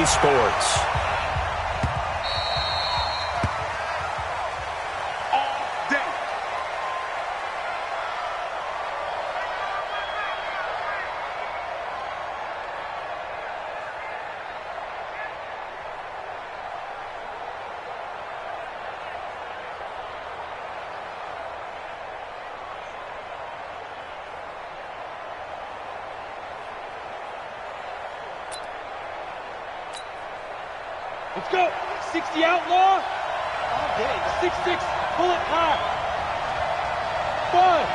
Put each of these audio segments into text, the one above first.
Sports. Let's go. 60 outlaw. All day. 6-6. Pull it high. 5.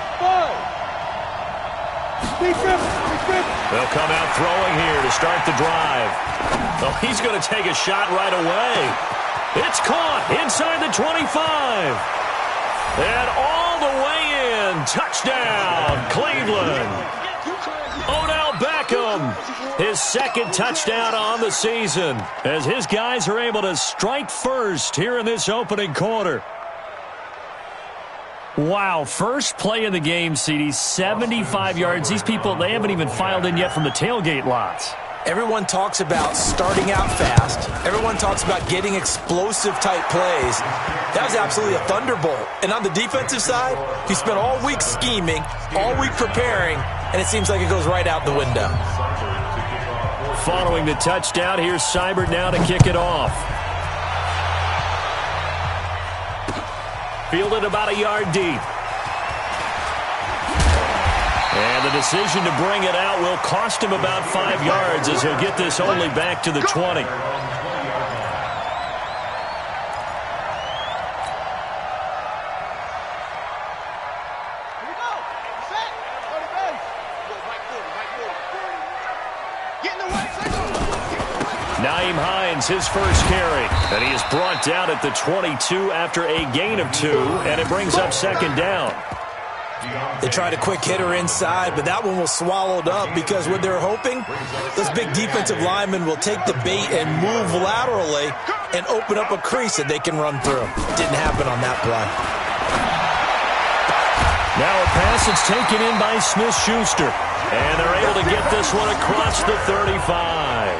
Big rip. They'll come out throwing here to start the drive. Oh, he's going to take a shot right away. It's caught inside the 25. And all the way in. Touchdown, Cleveland. Odell Beckham, his second touchdown on the season, as his guys are able to strike first here in this opening quarter. Wow, first play of the game, CD, 75 yards. These people, they haven't even filed in yet from the tailgate lots. Everyone talks about starting out fast. Everyone talks about getting explosive-type plays. That was absolutely a thunderbolt. And on the defensive side, he spent all week scheming, all week preparing, and it seems like it goes right out the window. Following the touchdown, here's Seibert now to kick it off. Fielded about a yard deep. And the decision to bring it out will cost him about 5 yards, as he'll get this only back to the 20. Nyheim Hines, his first carry, and he is brought down at the 22 after a gain of 2, and it brings up second down. They tried a quick hitter inside, but that one was swallowed up because what they're hoping, those big defensive linemen will take the bait and move laterally and open up a crease that they can run through. Didn't happen on that play. Now a pass that's taken in by Smith-Schuster, and they're able to get this one across the 35.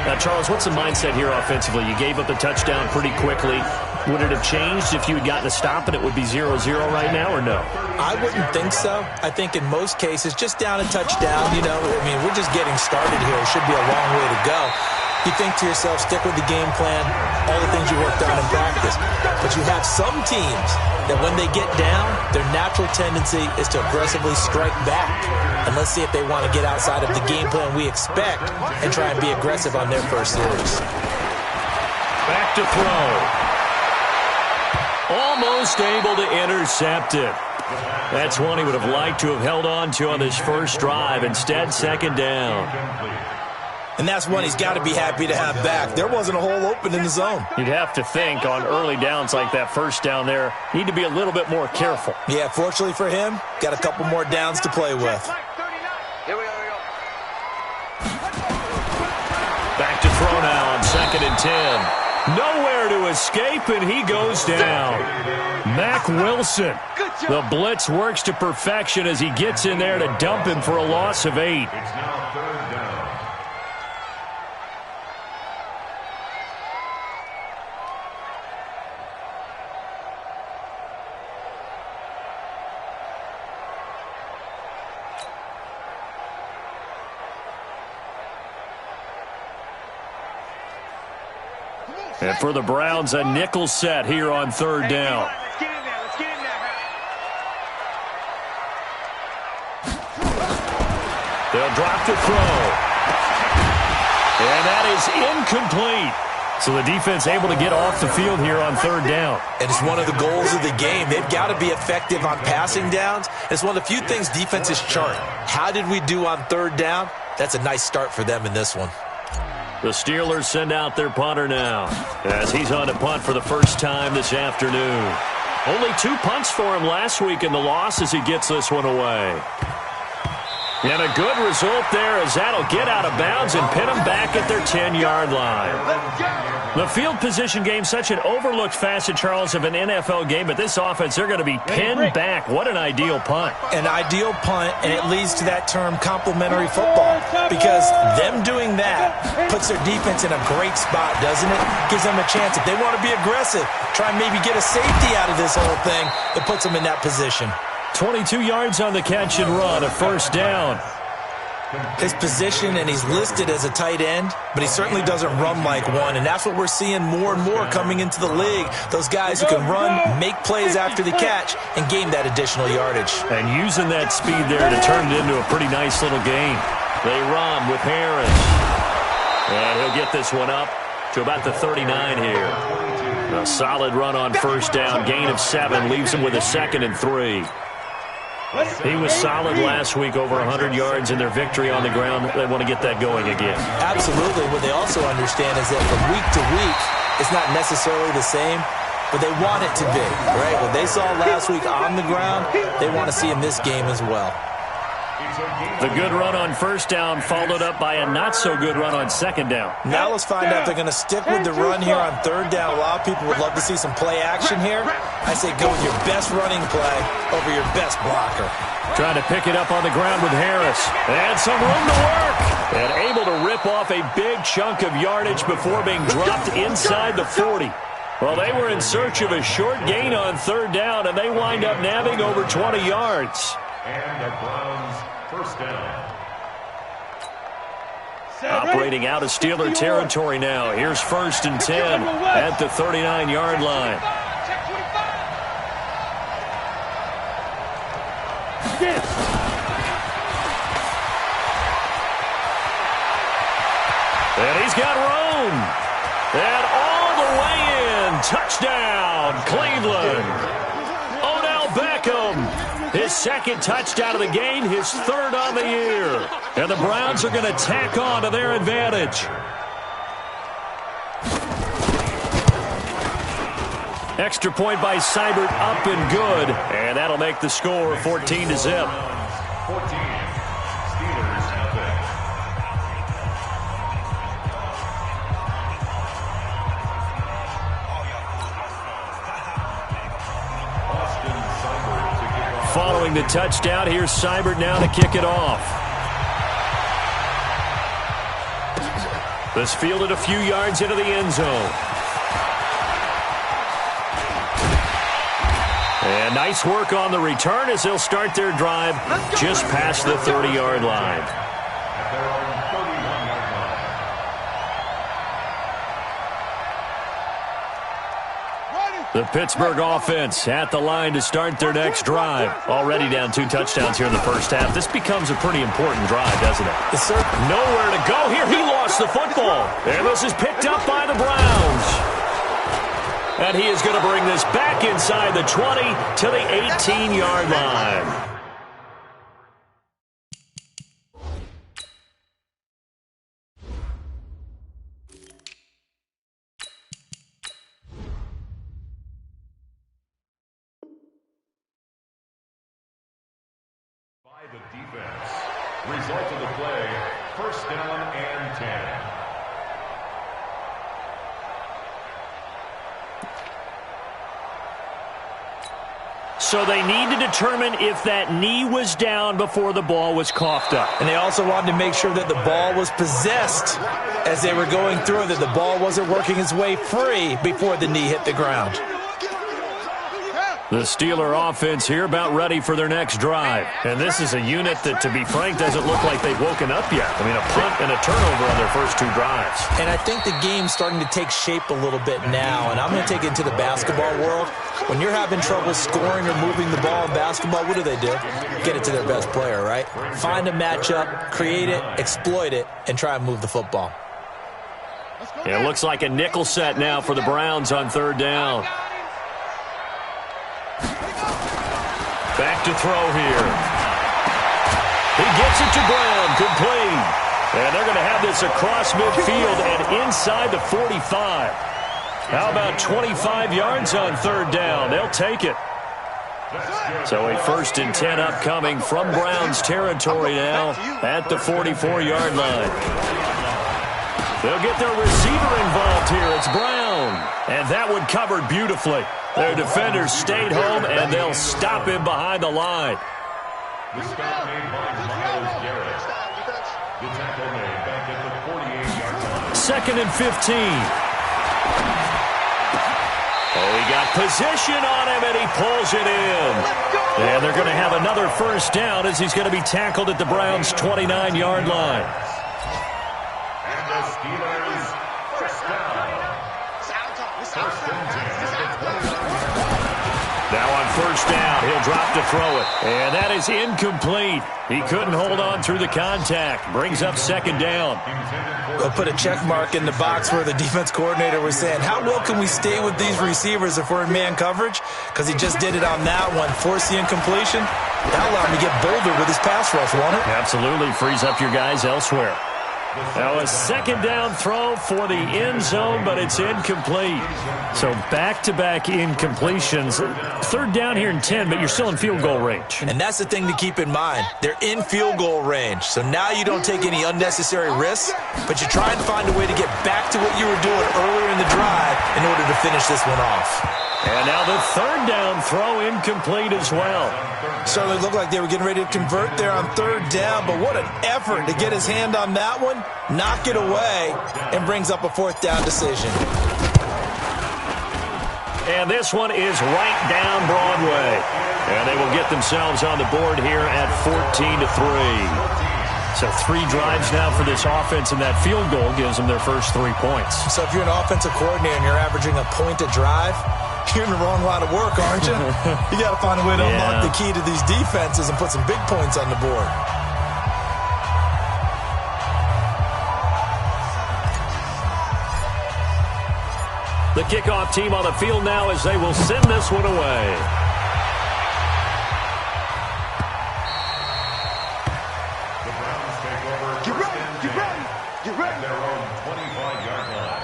Now, Charles, what's the mindset here offensively? You gave up the touchdown pretty quickly. Would it have changed if you had gotten a stop and it would be 0-0 right now, or no? I wouldn't think so. I think in most cases, just down a touchdown, you know, I mean, we're just getting started here. It should be a long way to go. You think to yourself, stick with the game plan, all the things you worked on in practice. But you have some teams that when they get down, their natural tendency is to aggressively strike back. And let's see if they want to get outside of the game plan we expect and try and be aggressive on their first series. Back to throw. Almost able to intercept it. That's one he would have liked to have held on to on this first drive. Instead, second down. And that's one he's got to be happy to have back. There wasn't a hole open in the zone. You'd have to think on early downs like that first down there, need to be a little bit more careful. Yeah, fortunately for him, got a couple more downs to play with. Here we go. Back to throw now on 2nd and 10. Nowhere to escape, and he goes down. Mack Wilson. The blitz works to perfection as he gets in there to dump him for a loss of 8. And for the Browns, a nickel set here on 3rd down. They'll drop to throw. And that is incomplete. So the defense able to get off the field here on 3rd down. And it's one of the goals of the game. They've got to be effective on passing downs. It's one of the few things defenses chart. How did we do on 3rd down? That's a nice start for them in this one. The Steelers send out their punter now, as he's on to punt for the first time this afternoon. Only 2 punts for him last week in the loss as he gets this one away. And a good result there as that'll get out of bounds and pin them back at their 10-yard line. The field position game, such an overlooked facet, Charles, of an NFL game, but this offense, they're going to be pinned back. What an ideal punt. An ideal punt, and it leads to that term complementary football, because them doing that puts their defense in a great spot, doesn't it? Gives them a chance. If they want to be aggressive, try and maybe get a safety out of this whole thing, it puts them in that position. 22 yards on the catch and run, a first down. His position, and he's listed as a tight end, but he certainly doesn't run like one, and that's what we're seeing more and more coming into the league. Those guys who can run, make plays after the catch, and gain that additional yardage. And using that speed there to turn it into a pretty nice little gain. They run with Harris. And he'll get this one up to about the 39 here. A solid run on first down, gain of 7, leaves him with a 2nd and 3. He was solid last week, over 100 yards in their victory on the ground. They want to get that going again. Absolutely. What they also understand is that from week to week, it's not necessarily the same, but they want it to be, right? What they saw last week on the ground, they want to see in this game as well. The good run on first down followed up by a not-so-good run on second down. Now let's find out if they're going to stick with the run here on third down. A lot of people would love to see some play action here. I say go with your best running play over your best blocker. Trying to pick it up on the ground with Harris. And some room to work. And able to rip off a big chunk of yardage before being dropped inside the 40. Well, they were in search of a short gain on third down, and they wind up nabbing over 20 yards. And the Browns first down. Operating out of Steeler territory now. Here's 1st and 10 at the 39-yard line. And he's got room. And all the way in. Touchdown, Cleveland. Odell Beckham. His 2nd touchdown of the game, his 3rd on the year. And the Browns are going to tack on to their advantage. Extra point by Seibert, up and good. And that'll make the score 14-0. 14. Steelers nothing. Following the touchdown, here's Seibert now to kick it off. This fielded a few yards into the end zone. And nice work on the return as they'll start their drive just past the 30-yard line. The Pittsburgh offense at the line to start their next drive. Already down 2 touchdowns here in the first half. This becomes a pretty important drive, doesn't it? Yes, sir. Nowhere to go here. He lost the football. And this is picked up by the Browns. And he is going to bring this back inside the 20 to the 18-yard line. The defense. Result of the play, first down and 10. So they need to determine if that knee was down before the ball was coughed up. And they also wanted to make sure that the ball was possessed as they were going through, that the ball wasn't working its way free before the knee hit the ground. The Steeler offense here about ready for their next drive. And this is a unit that, to be frank, doesn't look like they've woken up yet. I mean, a punt and a turnover on their first 2 drives. And I think the game's starting to take shape a little bit now. And I'm going to take it into the basketball world. When you're having trouble scoring or moving the ball in basketball, what do? Get it to their best player, right? Find a matchup, create it, exploit it, and try and move the football. It looks like a nickel set now for the Browns on third down. Back to throw here. He gets it to Brown, complete. And they're going to have this across midfield and inside the 45. How about 25 yards on third down? They'll take it. So a 1st and 10 upcoming from Browns territory now at the 44-yard line. They'll get their receiver involved here. It's Brown. And that one covered beautifully. Their defenders stayed home, and they'll stop him behind the line. The stop made by Miles Garrett. The tackle made back at the 48-yard line. 2nd and 15. Oh, he got position on him, and he pulls it in. And they're going to have another 1st down as he's going to be tackled at the Browns' 29-yard line. And the Steelers, 1st down. 1st and 10. Now on 1st down, he'll drop to throw it. And that is incomplete. He couldn't hold on through the contact. Brings up 2nd down. They'll put a check mark in the box where the defense coordinator was saying, how well can we stay with these receivers if we're in man coverage? Because he just did it on that one, force the incompletion. That'll allow him to get bolder with his pass rush, won't it? Absolutely. Frees up your guys elsewhere. Now a 2nd down throw for the end zone, but it's incomplete. So back-to-back incompletions. 3rd down here and 10, but you're still in field goal range. And that's the thing to keep in mind. They're in field goal range. So now you don't take any unnecessary risks, but you try and find a way to get back to what you were doing earlier in the drive in order to finish this one off. And now the 3rd down throw incomplete as well. Certainly looked like they were getting ready to convert there on 3rd down, but what an effort to get his hand on that one, knock it away, and brings up a 4th down decision. And this one is right down Broadway. And they will get themselves on the board here at 14-3. So 3 drives now for this offense, and that field goal gives them their first 3 points. So if you're an offensive coordinator and you're averaging a point a drive, you're in the wrong line of work, aren't you? You got to find a way to unlock the key to these defenses and put some big points on the board. The kickoff team on the field now as they will send this one away. The Browns take over 1st and 10 at their own 25-yard line.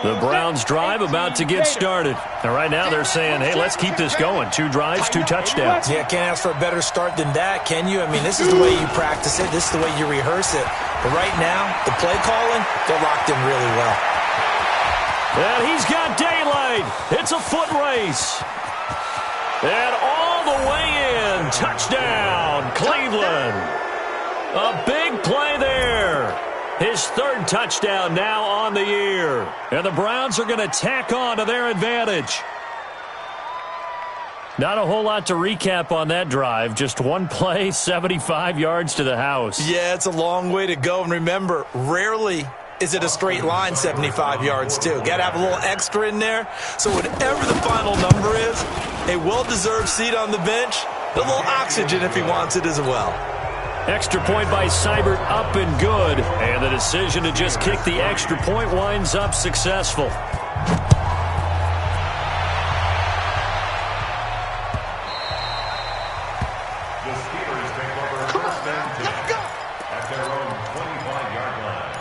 The Browns drive about to get started. And right now they're saying, hey, let's keep this going. 2 drives, 2 touchdowns. Yeah, can't ask for a better start than that, can you? I mean, this is the way you practice it. This is the way you rehearse it. But right now, the play calling, they're locked in really well. And he's got daylight. It's a foot race. And all the way in. Touchdown, Cleveland. A big play there. His 3rd touchdown now on the year. And the Browns are going to tack on to their advantage. Not a whole lot to recap on that drive. Just one play, 75 yards to the house. Yeah, it's a long way to go. And remember, rarely is it a straight line 75 yards, too. Got to have a little extra in there. So whatever the final number is, a well-deserved seat on the bench, a little oxygen if he wants it as well. Extra point by Seibert, up and good. And the decision to just kick the extra point winds up successful. The Steelers take over 1st and 10 at their own 25-yard line.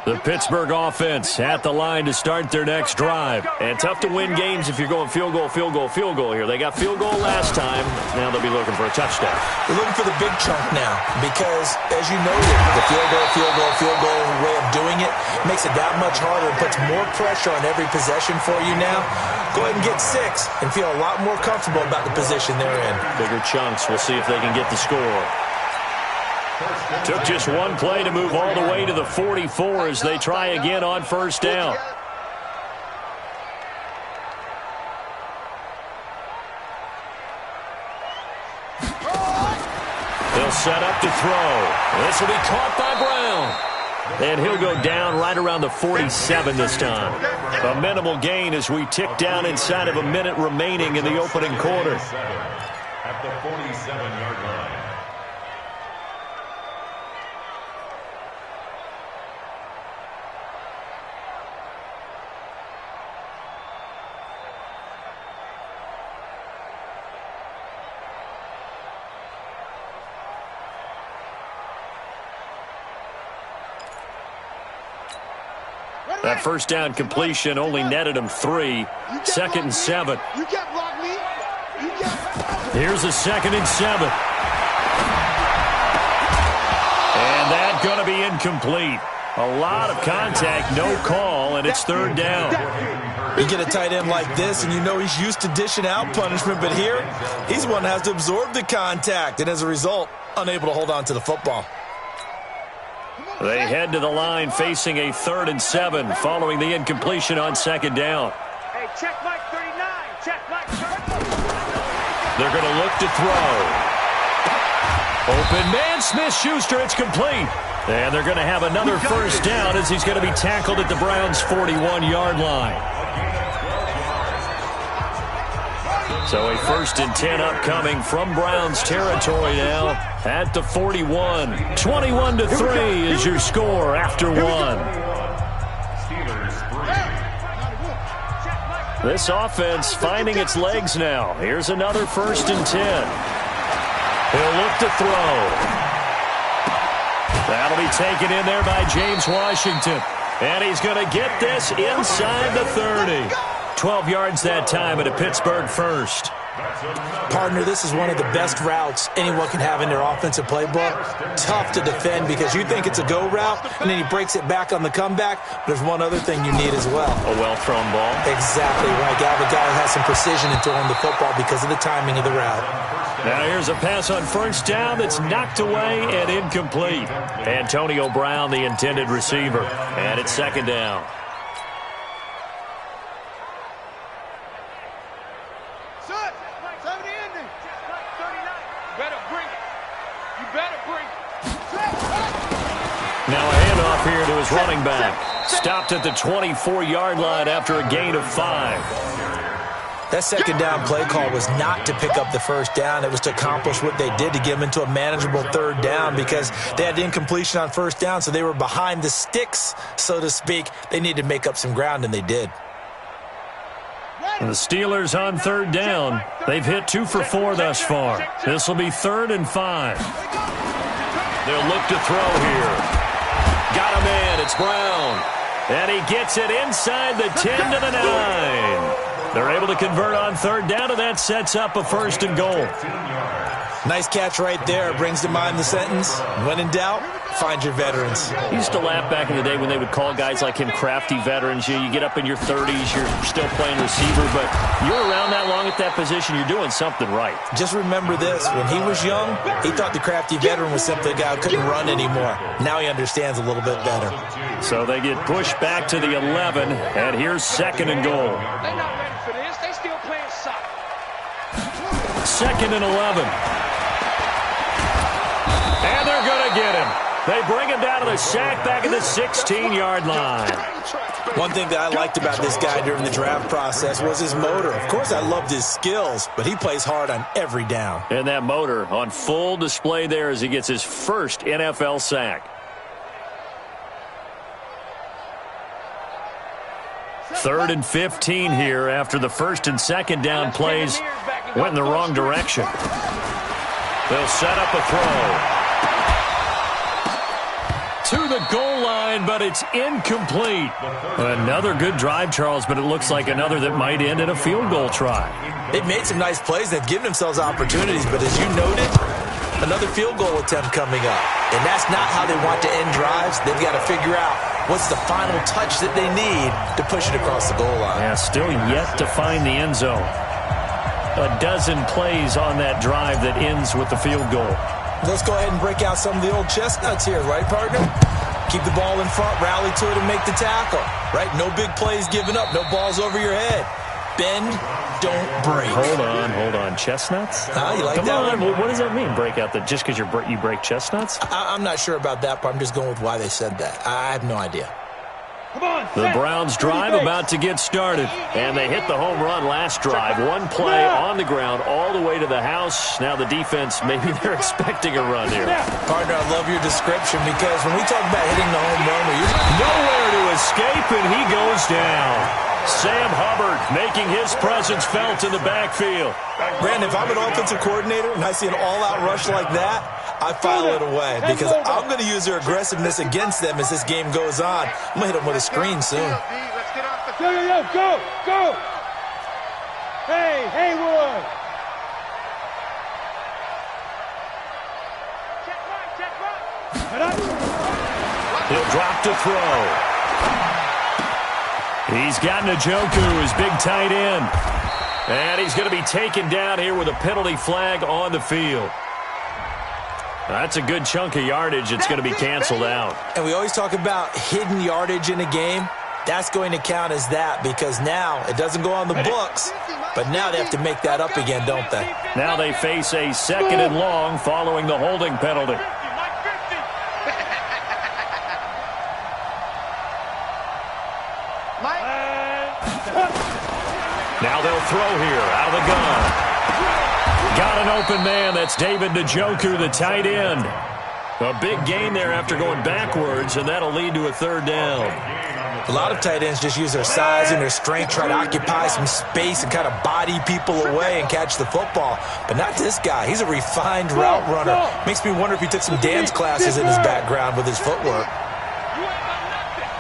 The Pittsburgh offense at the line to start their next drive. And tough to win games if you're going field goal, field goal, field goal here. They got field goal last time. Now they'll be looking for a touchdown. They're looking for the big chunk now because, as you noted, the field goal way of doing it makes it that much harder and puts more pressure on every possession for you now. Go ahead and get 6 and feel a lot more comfortable about the position they're in. Bigger chunks. We'll see if they can get the score. Took just one play to move all the way to the 44 as they try again on 1st down. They'll set up to throw. This will be caught by Brown. And he'll go down right around the 47 this time. A minimal gain as we tick down inside of a minute remaining in the opening quarter. At the 47-yard line. That first down completion only netted him 3. 2nd and 7. Here's a 2nd and 7. And that's going to be incomplete. A lot of contact, no call, and it's 3rd down. You get a tight end like this, and you know he's used to dishing out punishment, but here, he's the one that has to absorb the contact, and as a result, unable to hold on to the football. They head to the line facing a 3rd and 7 following the incompletion on 2nd down. Hey, check Mike 39. Check Mike 39. They're going to look to throw. Open man, Smith-Schuster, it's complete. And they're going to have another first down as he's going to be tackled at the Browns' 41-yard line. So a 1st and 10 upcoming from Browns territory now at the 41. 21-3 is your score after 1. This offense finding its legs now. Here's another 1st and 10. He'll look to throw. That'll be taken in there by James Washington. And he's going to get this inside the 30. 12 yards that time at a Pittsburgh 1st. Partner, this is one of the best routes anyone can have in their offensive playbook. Tough to defend because you think it's a go route, and then he breaks it back on the comeback. There's one other thing you need as well. A well-thrown ball. Exactly right. You have a guy that has some precision in throwing the football because of the timing of the route. Now here's a pass on 1st down that's knocked away and incomplete. Antonio Brown, the intended receiver. And it's 2nd down. Now a handoff here to his running back. Stopped at the 24-yard line after a gain of 5. That 2nd down play call was not to pick up the 1st down. It was to accomplish what they did to get them into a manageable 3rd down because they had the incompletion on 1st down, so they were behind the sticks, so to speak. They needed to make up some ground, and they did. The Steelers on 3rd down. They've hit 2 for 4 thus far. This will be 3rd and 5. They'll look to throw here. Got a man. It's Brown. And he gets it inside the 10 to the 9. They're able to convert on 3rd down, and that sets up a 1st and goal. Nice catch right there. Brings to mind the sentence, when in doubt, find your veterans. I used to laugh back in the day when they would call guys like him crafty veterans. You get up in your 30s, you're still playing receiver, but you're around that long at that position, you're doing something right. Just remember this. When he was young, he thought the crafty veteran was simply a guy who couldn't run anymore. Now he understands a little bit better. So they get pushed back to the 11, and here's 2nd and goal. They're not ready for this. They still playing soccer. 2nd and 11. And they're going to get him. They bring him down to the sack back at the 16-yard line. One thing that I liked about this guy during the draft process was his motor. Of course, I loved his skills, but he plays hard on every down. And that motor on full display there as he gets his first NFL sack. 3rd and 15 here after the 1st and 2nd down plays went in the wrong direction. They'll set up a throw. To the goal line, but it's incomplete. Another good drive, Charles, but it looks like another that might end in a field goal try. They've made some nice plays. They've given themselves opportunities, but as you noted, another field goal attempt coming up. And that's not how they want to end drives. They've got to figure out what's the final touch that they need to push it across the goal line. Yeah, still yet to find the end zone. A dozen plays on that drive that ends with the field goal. Let's go ahead and break out some of the old chestnuts here, right, partner? Keep the ball in front, rally to it, and make the tackle, right? No big plays given up, no balls over your head. Bend, don't break. Hold on. Chestnuts? You like Come that on, one? what does that mean, break out? Just because you break chestnuts? I'm not sure about that, but I'm just going with why they said that. I have no idea. The Browns drive about to get started, and they hit the home run last drive. One play on the ground all the way to the house. Now the defense, maybe they're expecting a run here. Partner, I love your description because when we talk about hitting the home run, nowhere to escape, and he goes down. Sam Hubbard making his presence felt in the backfield. Brandon, if I'm an offensive coordinator and I see an all-out rush like that, I file it away because I'm going to use their aggressiveness against them as this game goes on. I'm going to hit them with a screen soon. Go! Hey, Haywood! He'll drop to throw. He's got Njoku, his big tight end. And he's going to be taken down here with a penalty flag on the field. That's a good chunk of yardage. It's going to be canceled out. And we always talk about hidden yardage in a game. That's going to count as that because now it doesn't go on the books, but now they have to make that up again, don't they? Now they face a 2nd and long following the holding penalty. Now they'll throw here out of the gun. Got an open man. That's David Njoku, the tight end. A big gain there after going backwards, and that'll lead to a 3rd down. A lot of tight ends just use their size and their strength, try to occupy some space and kind of body people away and catch the football. But not this guy. He's a refined route runner. Makes me wonder if he took some dance classes in his background with his footwork.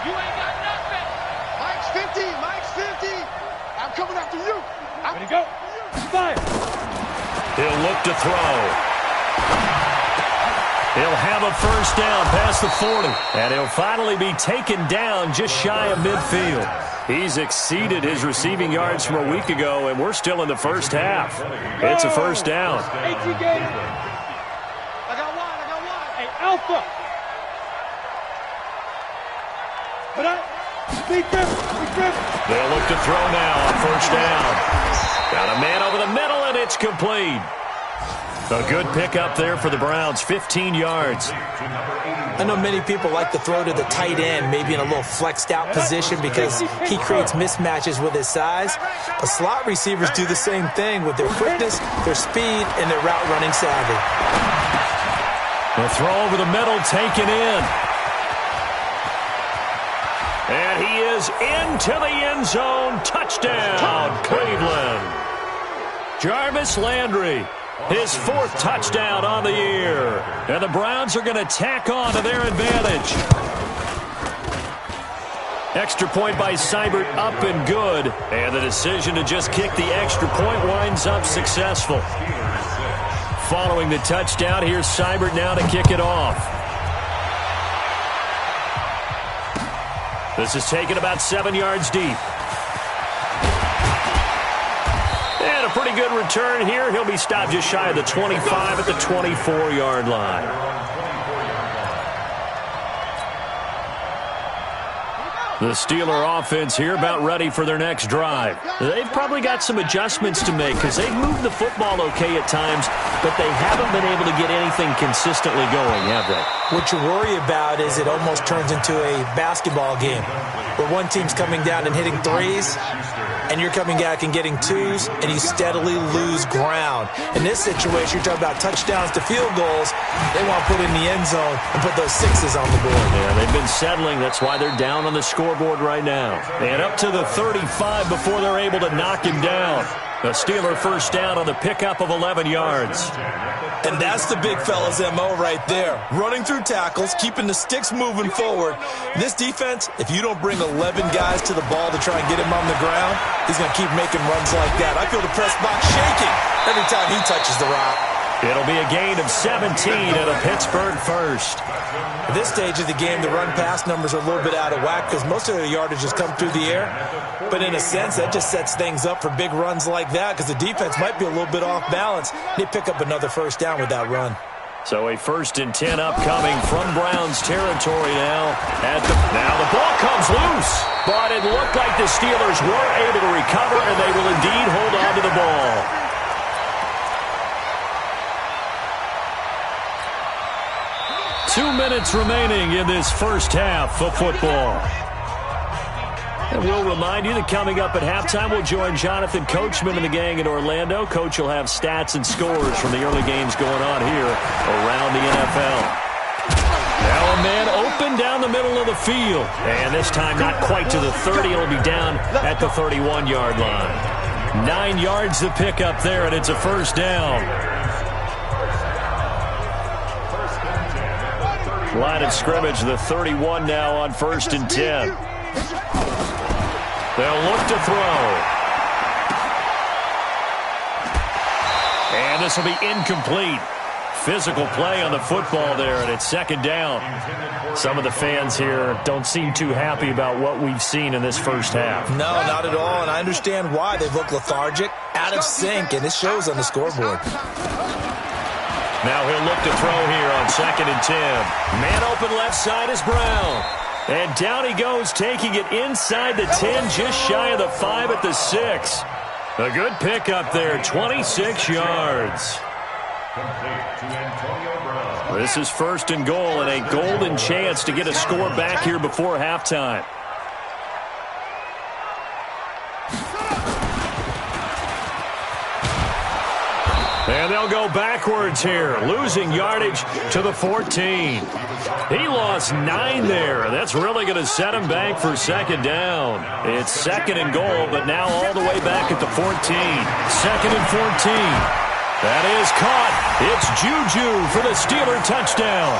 You ain't got nothing. Mike's 50. I'm coming after you. Ready to go. Fire. He'll look to throw. He'll have a 1st down past the 40. And he'll finally be taken down just shy of midfield. He's exceeded his receiving yards from a week ago, and we're still in the first half. It's a 1st down. 18 games. I got one. Hey, Alpha. Put up. Big grip. They'll look to throw now on 1st down. Got a man over the middle, and it's complete. A good pickup there for the Browns, 15 yards. I know many people like to throw to the tight end, maybe in a little flexed out position because he creates mismatches with his size. But slot receivers do the same thing with their quickness, their speed, and their route running savvy. The throw over the middle taken in. And he is into the end zone. Touchdown, Cleveland. Jarvis Landry. His 4th touchdown on the year. And the Browns are going to tack on to their advantage. Extra point by Seibert up and good. And the decision to just kick the extra point winds up successful. Following the touchdown, here's Seibert now to kick it off. This is taken about 7 yards deep. And a pretty good return here. He'll be stopped just shy of the 25 at the 24-yard line. The Steeler offense here about ready for their next drive. They've probably got some adjustments to make because they've moved the football okay at times, but they haven't been able to get anything consistently going, have they? What you worry about is it almost turns into a basketball game where one team's coming down and hitting threes, and you're coming back and getting twos, and you steadily lose ground. In this situation, you're talking about touchdowns to field goals. They want to put in the end zone and put those sixes on the board. Yeah, they've been settling. That's why they're down on the scoreboard right now. And up to the 35 before they're able to knock him down. The Steeler 1st down on the pickup of 11 yards. And that's the big fella's MO right there. Running through tackles, keeping the sticks moving forward. This defense, if you don't bring 11 guys to the ball to try and get him on the ground, he's going to keep making runs like that. I feel the press box shaking every time he touches the rock. It'll be a gain of 17 and a Pittsburgh 1st. At this stage of the game, the run-pass numbers are a little bit out of whack because most of their yardage has come through the air. But in a sense, that just sets things up for big runs like that because the defense might be a little bit off balance. They pick up another 1st down with that run. So a 1st and 10 upcoming from Browns territory now. Now the ball comes loose. But it looked like the Steelers were able to recover, and they will indeed hold on to the ball. 2 minutes remaining in this 1st half of football. And we'll remind you that coming up at halftime, we'll join Jonathan Coachman and the gang in Orlando. Coach will have stats and scores from the early games going on here around the NFL. Now a man open down the middle of the field. And this time not quite to the 30. It'll be down at the 31-yard line. 9 yards to pick up there, and it's a 1st down. Line of scrimmage, the 31 now on 1st and 10. They'll look to throw. And this will be incomplete. Physical play on the football there, and it's 2nd down. Some of the fans here don't seem too happy about what we've seen in this first half. No, not at all, and I understand why. They look lethargic, out of sync, and it shows on the scoreboard. Now he'll look to throw here on 2nd and 10. Man open left side is Brown. And down he goes, taking it inside the 10, just shy of the 5 at the 6. A good pickup there, 26 yards. This is 1st and goal and a golden chance to get a score back here before halftime. And they'll go backwards here, losing yardage to the 14. He lost 9 there. That's really going to set him back for 2nd down. It's 2nd and goal, but now all the way back at the 14. 2nd and 14. That is caught. It's Juju for the Steeler touchdown.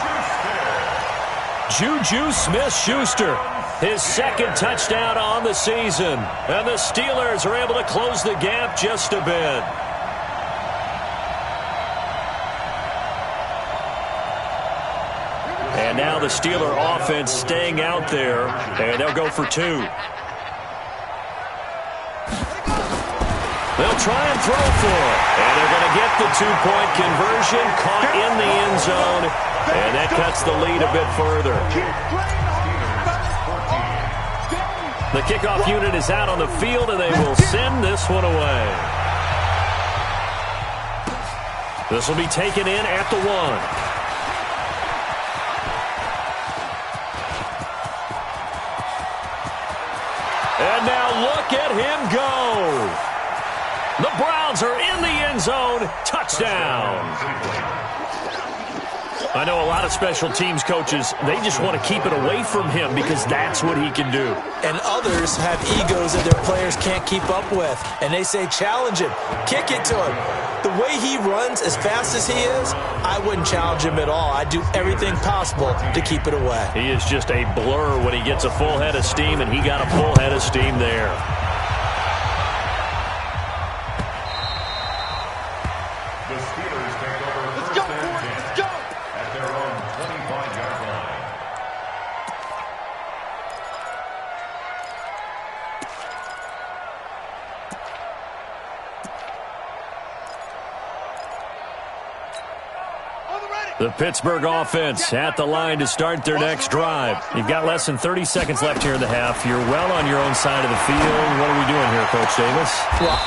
Juju Smith-Schuster, his 2nd touchdown on the season. And the Steelers are able to close the gap just a bit. And now the Steeler offense staying out there, and they'll go for 2. They'll try and throw for it. And they're going to get the 2-point conversion, caught in the end zone, and that cuts the lead a bit further. The kickoff unit is out on the field, and they will send this one away. This will be taken in at the 1. And now look at him go. The Browns are in the end zone. Touchdown. I know a lot of special teams coaches, they just want to keep it away from him because that's what he can do. And others have egos that their players can't keep up with. And they say, challenge him, kick it to him. The way he runs as fast as he is, I wouldn't challenge him at all. I'd do everything possible to keep it away. He is just a blur when he gets a full head of steam, and he got a full head of steam there. The Steelers take over 1st and 10 at their own 25-yard line. The Pittsburgh offense at the line to start their next drive. You've got less than 30 seconds left here in the half. You're well on your own side of the field. What are we doing here, Coach Davis?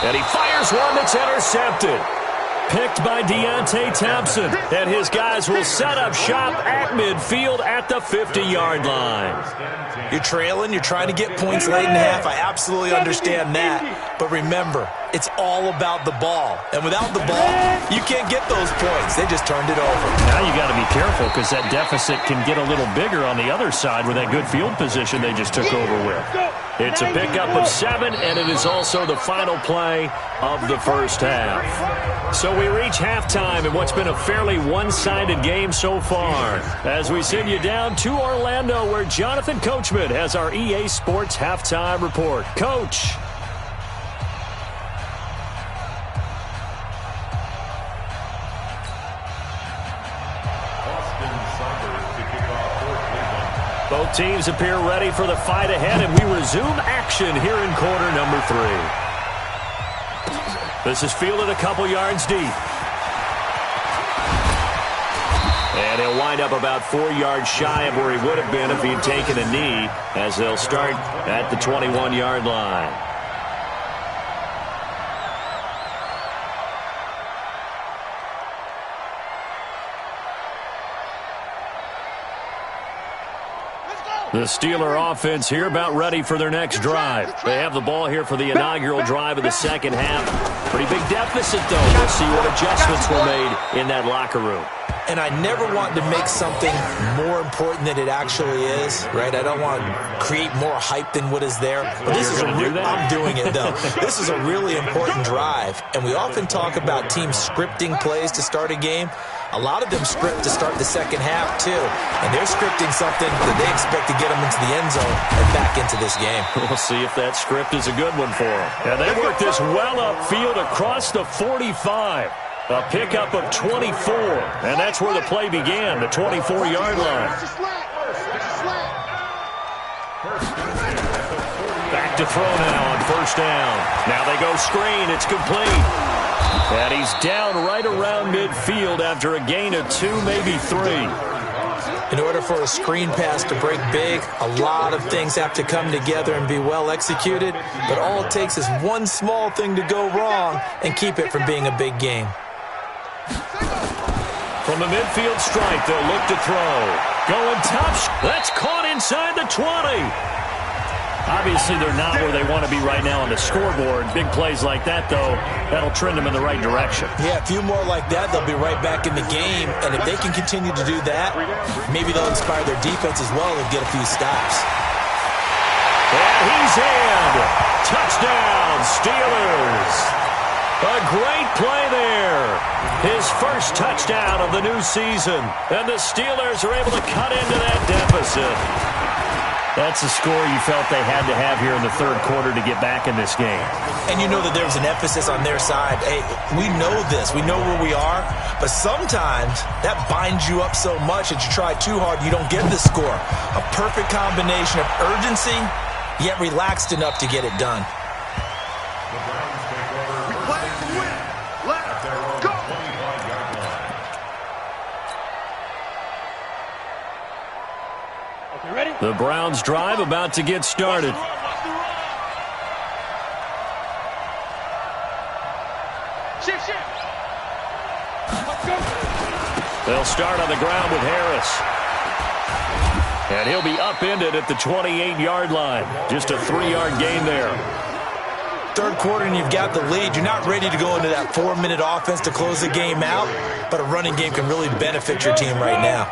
And he fires one that's intercepted. Picked by Deontay Thompson. And his guys will set up shop at midfield at the 50-yard line. You're trailing. You're trying to get points late in the half. I absolutely understand that. But remember, it's all about the ball. And without the ball, you can't get those points. They just turned it over. Now you got to be careful because that deficit can get a little bigger on the other side with that good field position they just took over with. It's a pickup of 7, and it is also the final play of the first half. So we reach halftime in what's been a fairly one-sided game so far. As we send you down to Orlando, where Jonathan Coachman has our EA Sports halftime report. Coach. Both teams appear ready for the fight ahead, and we resume action here in quarter number 3. This is fielded a couple yards deep. And he'll wind up about 4 yards shy of where he would have been if he'd taken a knee, as they'll start at the 21-yard line. The Steeler offense here about ready for their next drive. They have the ball here for the inaugural drive of the second half. Pretty big deficit, though. We'll see what adjustments were made in that locker room. and I never want to make something more important than it actually is, right? I don't want to create more hype than what is there. But this is I'm doing it, though. This is a really important drive, and we often talk about teams scripting plays to start a game. A lot of them script to start the second half, too. And they're scripting something that they expect to get them into the end zone and back into this game. We'll see if that script is a good one for them. And they work this well upfield across the 45. A pickup of 24. And that's where the play began, the 24-yard line. Back to throw now on first down. Now they go screen. It's complete. And he's down right around midfield after a gain of 2, maybe 3. In order for a screen pass to break big, a lot of things have to come together and be well executed. But all it takes is one small thing to go wrong and keep it from being a big game. From the midfield stripe, they'll look to throw. Going top. That's caught inside the 20. Obviously, they're not where they want to be right now on the scoreboard. Big plays like that, though, that'll trend them in the right direction. Yeah, a few more like that, they'll be right back in the game. And if they can continue to do that, maybe they'll inspire their defense as well and get a few stops. And he's in. Touchdown, Steelers. A great play there. His first touchdown of the new season. And the Steelers are able to cut into that deficit. That's a score you felt they had to have here in the third quarter to get back in this game. And you know that there was an emphasis on their side. Hey, we know this. We know where we are. But sometimes that binds you up so much that you try too hard, you don't get the score. A perfect combination of urgency, yet relaxed enough to get it done. The Browns drive about to get started. They'll start on the ground with Harris. And he'll be upended at the 28-yard line. Just a 3-yard gain there. Third quarter and you've got the lead. You're not ready to go into that 4-minute offense to close the game out, but a running game can really benefit your team right now.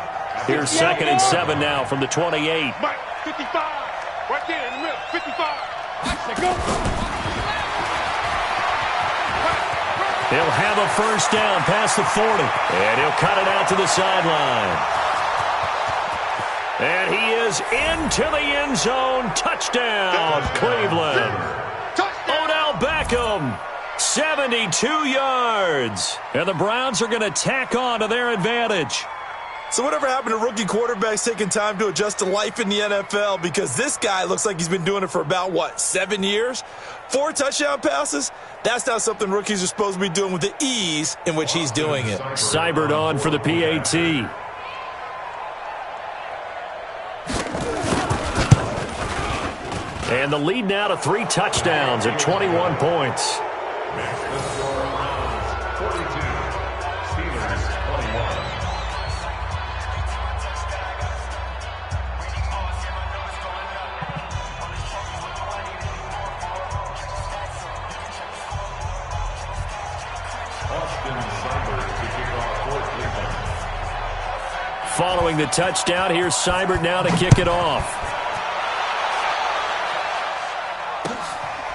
Here's 2nd and 7 now from the 28. Mike, 55. Right there in the middle, 55. Go. He'll have a first down past the 40. And he'll cut it out to the sideline. And he is into the end zone. Touchdown, Cleveland. Odell Beckham, 72 yards. And the Browns are going to tack on to their advantage. So whatever happened to rookie quarterbacks taking time to adjust to life in the NFL? Because this guy looks like he's been doing it for about, 7 years? 4 touchdown passes? That's not something rookies are supposed to be doing with the ease in which he's doing it. Seibert on for the PAT. And the lead now to 3 touchdowns at 21 points. Following the touchdown, here's Seibert now to kick it off.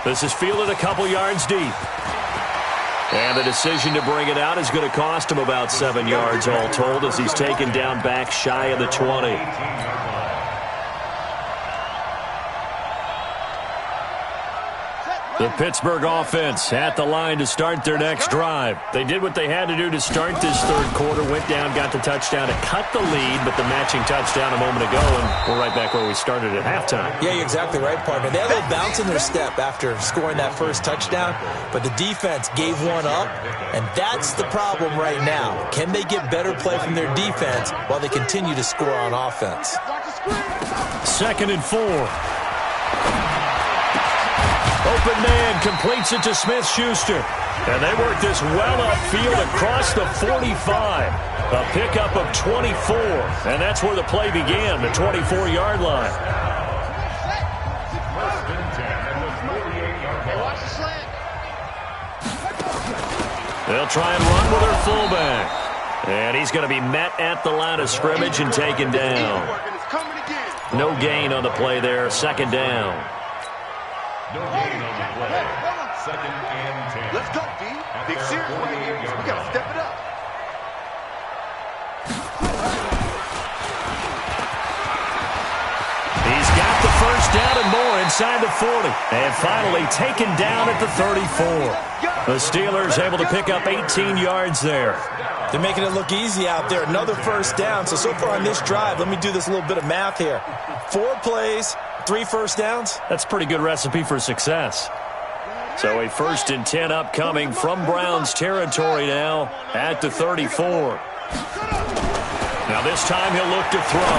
This is fielded a couple yards deep. And the decision to bring it out is going to cost him about 7 yards all told as he's taken down back shy of the 20. The Pittsburgh offense at the line to start their next drive. They did what they had to do to start this third quarter, went down, got the touchdown to cut the lead, but the matching touchdown a moment ago, and we're right back where we started at halftime. Yeah, you're exactly right, partner. They had a little bounce in their step after scoring that first touchdown, but the defense gave one up, and that's the problem right now. Can they get better play from their defense while they continue to score on offense? 2nd and 4. Open man completes it to Smith-Schuster. And they work this well upfield across the 45. A pickup of 24. And that's where the play began, the 24-yard line. They'll try and run with their fullback. And he's going to be met at the line of scrimmage and taken down. No gain on the play there. Second down. No gain on the play. Second and 10. Let's go, D. Big series right here. We got to step it up. He's got the first down and more inside the 40. And finally taken down at the 34. The Steelers able to pick up 18 yards there. They're making it look easy out there. Another first down. So far on this drive, let me do this little bit of math here. 4 plays, 3 first downs. That's a pretty good recipe for success. So a 1st and 10 upcoming from Browns territory now at the 34. Now this time he'll look to throw.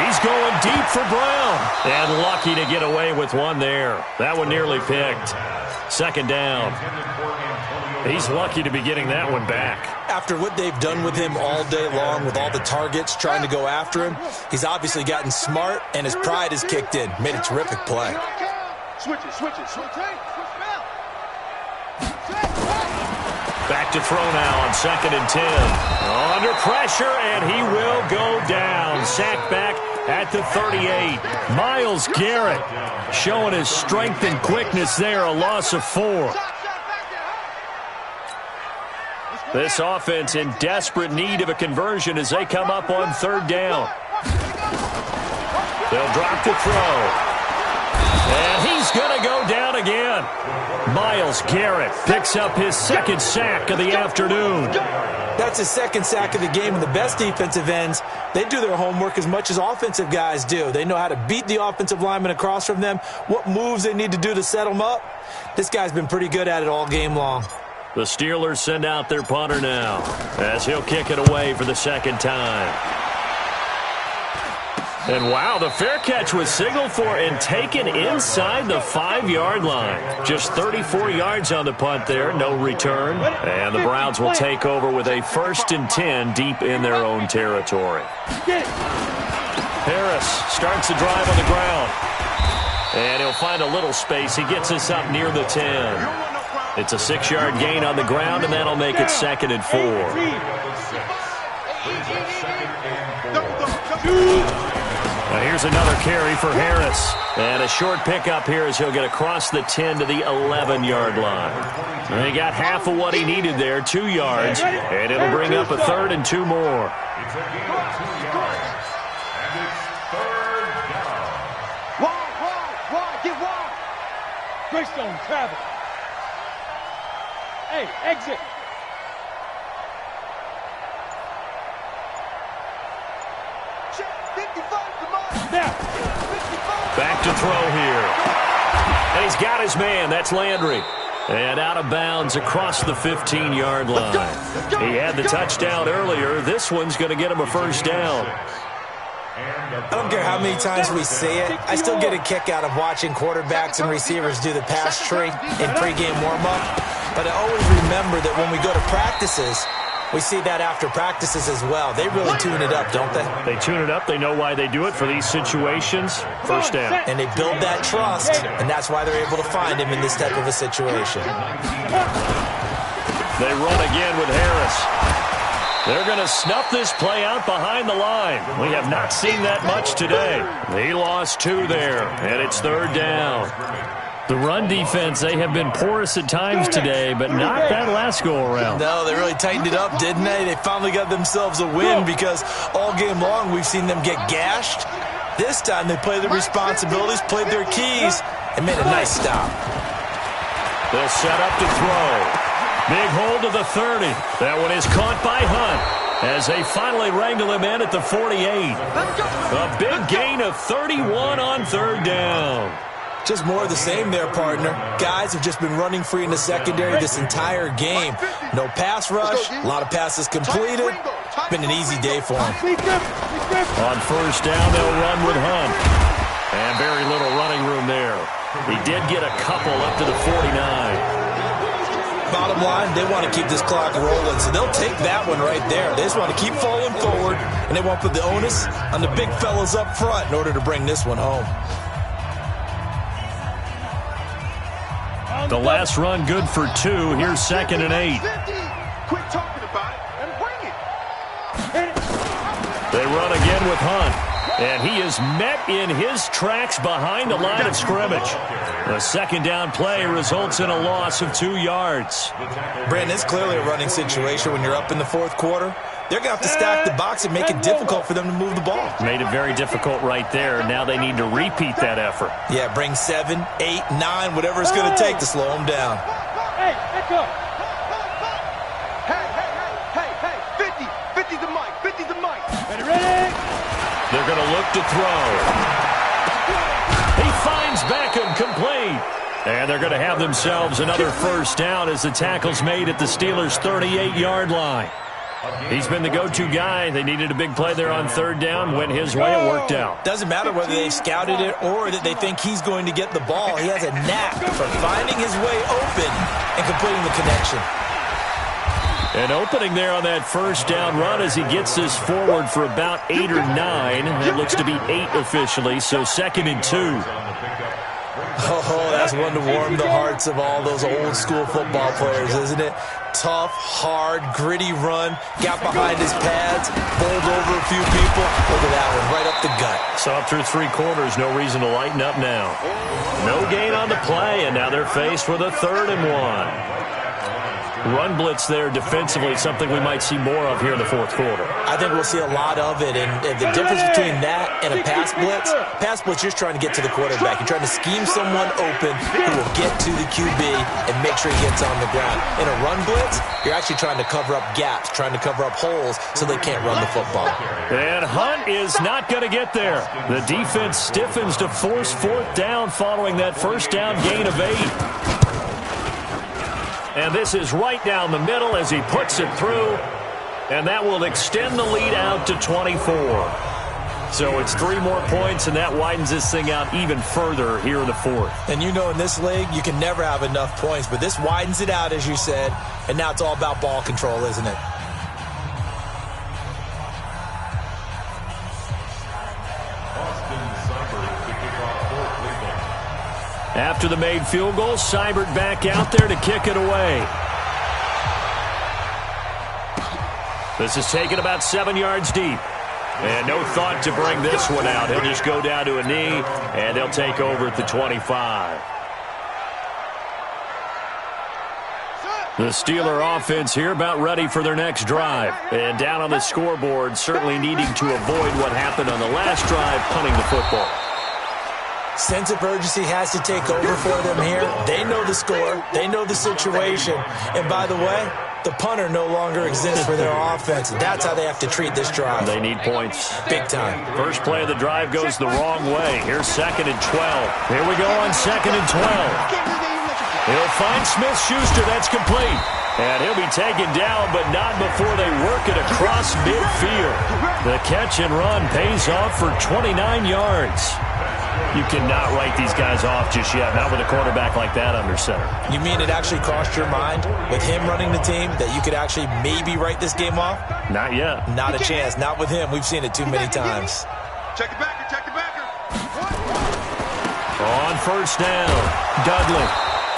He's going deep for Brown. And lucky to get away with one there. That one nearly picked. Second down. He's lucky to be getting that one back. After what they've done with him all day long, with all the targets trying to go after him, he's obviously gotten smart, and his pride has kicked in. Made a terrific play. Switch it. Back to throw now on 2nd and 10. Under pressure, and he will go down. Sacked back at the 38. Myles Garrett showing his strength and quickness there. A loss of 4. This offense in desperate need of a conversion as they come up on 3rd down. They'll drop to throw. And he's going to go down again. Myles Garrett picks up his 2nd sack of the afternoon. That's his 2nd sack of the game, and the best defensive ends, they do their homework as much as offensive guys do. They know how to beat the offensive lineman across from them, what moves they need to do to set them up. This guy's been pretty good at it all game long. The Steelers send out their punter now as he'll kick it away for the 2nd time. And wow, the fair catch was signaled for and taken inside the 5-yard line. Just 34 yards on the punt there, no return. And the Browns will take over with a 1st and 10 deep in their own territory. Harris starts the drive on the ground. And he'll find a little space. He gets us up near the 10. It's a 6-yard gain on the ground, and that'll make it 2nd and 4. Now here's another carry for Harris. And a short pickup here as he'll get across the 10 to the 11-yard line. And he got half of what he needed there, 2 yards. And it'll bring up a 3rd and 2 more. It's a gain of 2 yards. And it's 3rd down. Wide, get wide. Greystone, travel. Hey, exit. Back to throw here. And he's got his man. That's Landry. And out of bounds across the 15-yard line. He had the touchdown earlier. This one's going to get him a 1st down. I don't care how many times we see it. I still get a kick out of watching quarterbacks and receivers do the pass tree in pregame warm-up. But I always remember that when we go to practices, we see that after practices as well. They really tune it up, don't they? They tune it up. They know why they do it for these situations. 1st down. And they build that trust, and that's why they're able to find him in this type of a situation. They run again with Harris. They're going to snuff this play out behind the line. We have not seen that much today. He lost 2 there, and it's 3rd down. The run defense, they have been porous at times today, but not that last go-around. No, they really tightened it up, didn't they? They finally got themselves a win because all game long we've seen them get gashed. This time they played their responsibilities, played their keys, and made a nice stop. They'll set up to throw. Big hold to the 30. That one is caught by Hunt as they finally wrangle him in at the 48. A big gain of 31 on 3rd down. Just more of the same there, partner. Guys have just been running free in the secondary this entire game. No pass rush, a lot of passes completed. Been an easy day for them. On 1st down, they'll run with Hunt. And very little running room there. He did get a couple up to the 49. Bottom line, they want to keep this clock rolling, so they'll take that one right there. They just want to keep falling forward, and they want to put the onus on the big fellas up front in order to bring this one home. The last run good for 2. Here's 2nd and 8. Quit talking about it and bring it. They run again with Hunt. And he is met in his tracks behind the line of scrimmage. The second down play results in a loss of 2 yards. Brandon, it's clearly a running situation when you're up in the fourth quarter. They're going to have to stack the box and make it difficult for them to move the ball. Made it very difficult right there. Now they need to repeat that effort. Yeah, bring 7, 8, 9, whatever it's going to take to slow them down. Hey, let's go. Hey, 50's the mic, 50's the mic. Ready? They're going to look to throw. He finds Beckham complete. And they're going to have themselves another first down as the tackle's made at the Steelers' 38-yard line. He's been the go-to guy. They needed a big play there on third down. Went his way. It worked out. Doesn't matter whether they scouted it or that they think he's going to get the ball. He has a knack for finding his way open and completing the connection. An opening there on that first down run as he gets this forward for about 8 or 9. It looks to be 8 officially, so 2nd and 2. Oh, that's one to warm the hearts of all those old-school football players, isn't it? Tough, hard, gritty run. Got behind his pads, bowled over a few people. Look at that one, right up the gut. So up through 3 quarters, no reason to lighten up now. No gain on the play, and now they're faced with a 3rd and 1. Run blitz there defensively, something we might see more of here in the fourth quarter. I think we'll see a lot of it, and the difference between that and a pass blitz, you're just trying to get to the quarterback. You're trying to scheme someone open who will get to the QB and make sure he gets on the ground. In a run blitz, you're actually trying to cover up gaps, trying to cover up holes so they can't run the football. And Hunt is not going to get there. The defense stiffens to force 4th down following that first down gain of 8. And this is right down the middle as he puts it through. And that will extend the lead out to 24. So it's 3 more points, and that widens this thing out even further here in the fourth. And you know in this league, you can never have enough points. But this widens it out, as you said. And now it's all about ball control, isn't it? After the made field goal, Seibert back out there to kick it away. This is taken about 7 yards deep. And no thought to bring this one out. He'll just go down to a knee, and they'll take over at the 25. The Steeler offense here about ready for their next drive. And down on the scoreboard, certainly needing to avoid what happened on the last drive, punting the football. Sense of urgency has to take over for them here. They know the score. They know the situation. And by the way, the punter no longer exists for their offense. That's how they have to treat this drive. They need points. Big time. First play of the drive goes the wrong way. Here's 2nd and 12. Here we go on 2nd and 12. He'll find Smith-Schuster. That's complete. And he'll be taken down, but not before they work it across midfield. The catch and run pays off for 29 yards. You cannot write these guys off just yet, not with a quarterback like that under center. You mean it actually crossed your mind with him running the team that you could actually maybe write this game off? Not yet. Not a chance. Not with him. We've seen it too many times. Check the backer, check the backer. On first down, Dudley.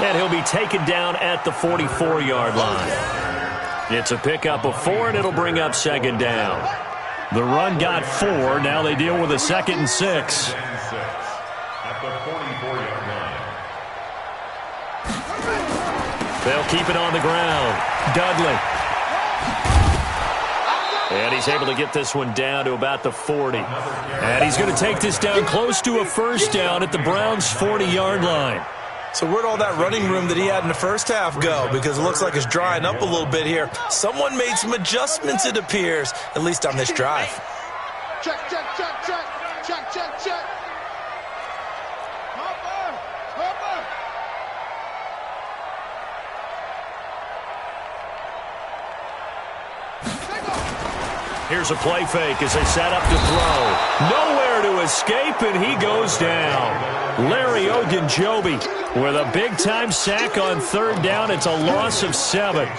And he'll be taken down at the 44-yard line. It's a pickup of 4, and it'll bring up 2nd down. The run got 4. Now they deal with a 2nd and 6. At the 44-yard line. They'll keep it on the ground. Dudley. And he's able to get this one down to about the 40. And he's going to take this down close to a first down at the Browns' 40-yard line. So where'd all that running room that he had in the first half go? Because it looks like it's drying up a little bit here. Someone made some adjustments, it appears, at least on this drive. Check, check, check, check. Check, check, check. Here's a play fake as they set up to throw. Nowhere to escape, and he goes down. Larry Ogunjobi with a big-time sack on 3rd down. It's a loss of 7.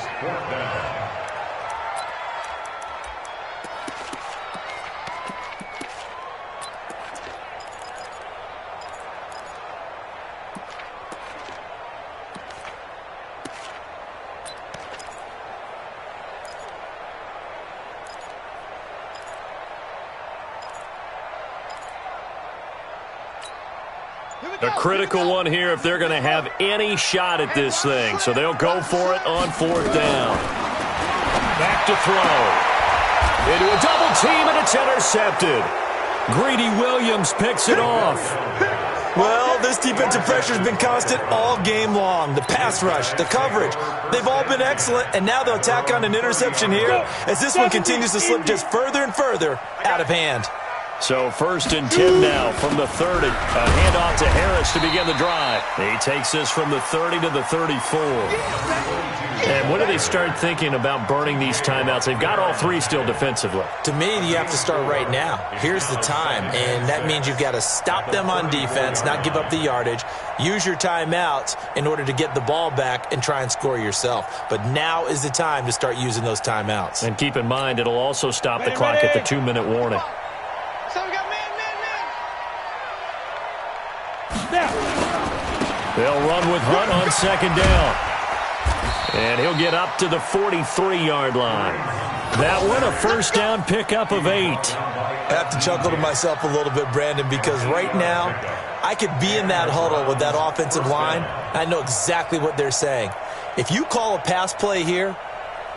A critical one here if they're going to have any shot at this thing. So they'll go for it on 4th down. Back to throw. Into a double team, and it's intercepted. Greedy Williams picks it off. Well, this defensive pressure has been constant all game long. The pass rush, the coverage, they've all been excellent, and now they'll tack on an interception here as this one continues to slip just further and further out of hand. So 1st and 10 now from the 30. A handoff to Harris to begin the drive. He takes this from the 30 to the 34. And when do they start thinking about burning these timeouts? They've got all 3 still defensively. To me, you have to start right now. Here's the time, and that means you've got to stop them on defense, not give up the yardage, use your timeouts in order to get the ball back and try and score yourself. But now is the time to start using those timeouts. And keep in mind, it'll also stop the clock at the 2-minute warning. So we got man. They'll run with Hunt on 2nd down. And he'll get up to the 43-yard line. That one, a 1st down pickup of 8. I have to chuckle to myself a little bit, Brandon, because right now I could be in that huddle with that offensive line. I know exactly what they're saying. If you call a pass play here,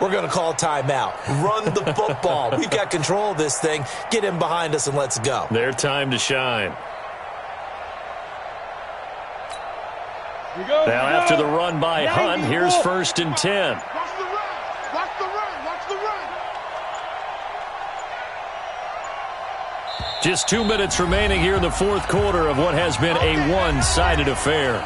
we're going to call a timeout. Run the football. We've got control of this thing. Get in behind us and let's go. Their time to shine. Now after the run by Hunt, here's 1st and 10. Watch the run. Watch the run. Watch the run. Just 2 minutes remaining here in the 4th quarter of what has been a one-sided affair.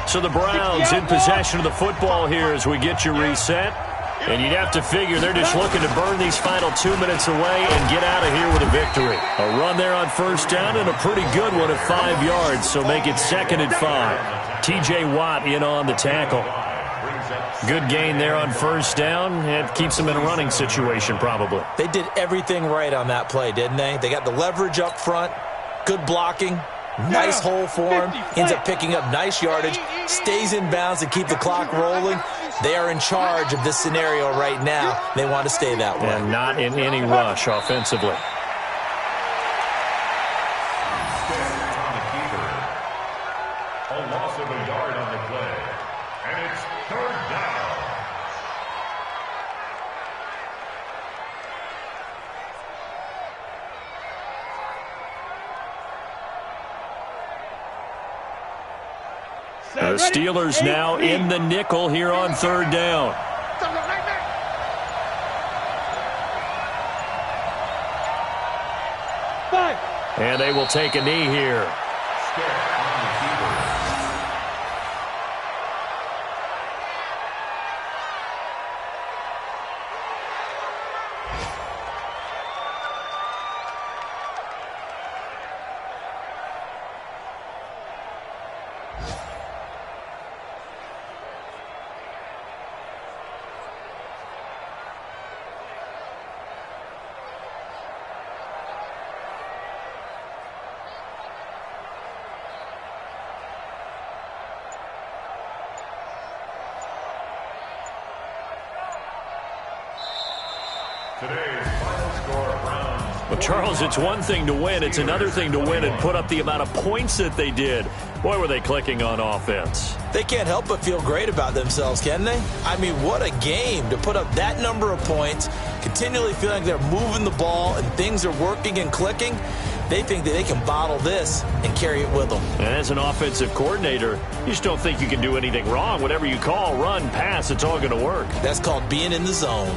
So the Browns in possession of the football here as we get you reset. And you'd have to figure they're just looking to burn these final 2 minutes away and get out of here with a victory. A run there on 1st down and a pretty good one at 5 yards, so make it 2nd and 5. T.J. Watt in on the tackle. Good gain there on 1st down. It keeps them in a running situation probably. They did everything right on that play, didn't they? They got the leverage up front, good blocking, nice hole for him. Ends up picking up nice yardage, stays in bounds to keep the clock rolling. They are in charge of this scenario right now. They want to stay that way. And not in any rush offensively. A loss of a yard on the play. And it's 3rd down. The Steelers now in the nickel here on 3rd down. And they will take a knee here. Today's final score, Browns. Well, Charles, it's one thing to win. It's another thing to win and put up the amount of points that they did. Boy, were they clicking on offense. They can't help but feel great about themselves, can they? I mean, what a game to put up that number of points, continually feeling like they're moving the ball and things are working and clicking. They think that they can bottle this and carry it with them. And as an offensive coordinator, you just don't think you can do anything wrong. Whatever you call, run, pass, it's all going to work. That's called being in the zone.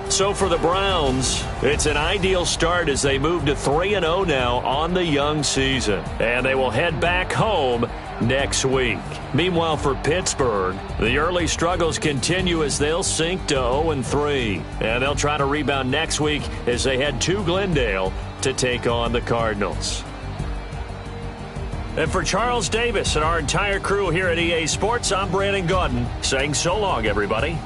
So for the Browns, it's an ideal start as they move to 3-0 now on the young season. And they will head back home next week. Meanwhile, for Pittsburgh, the early struggles continue as they'll sink to 0-3. And they'll try to rebound next week as they head to Glendale to take on the Cardinals. And for Charles Davis and our entire crew here at EA Sports, I'm Brandon Gaudin saying so long, everybody.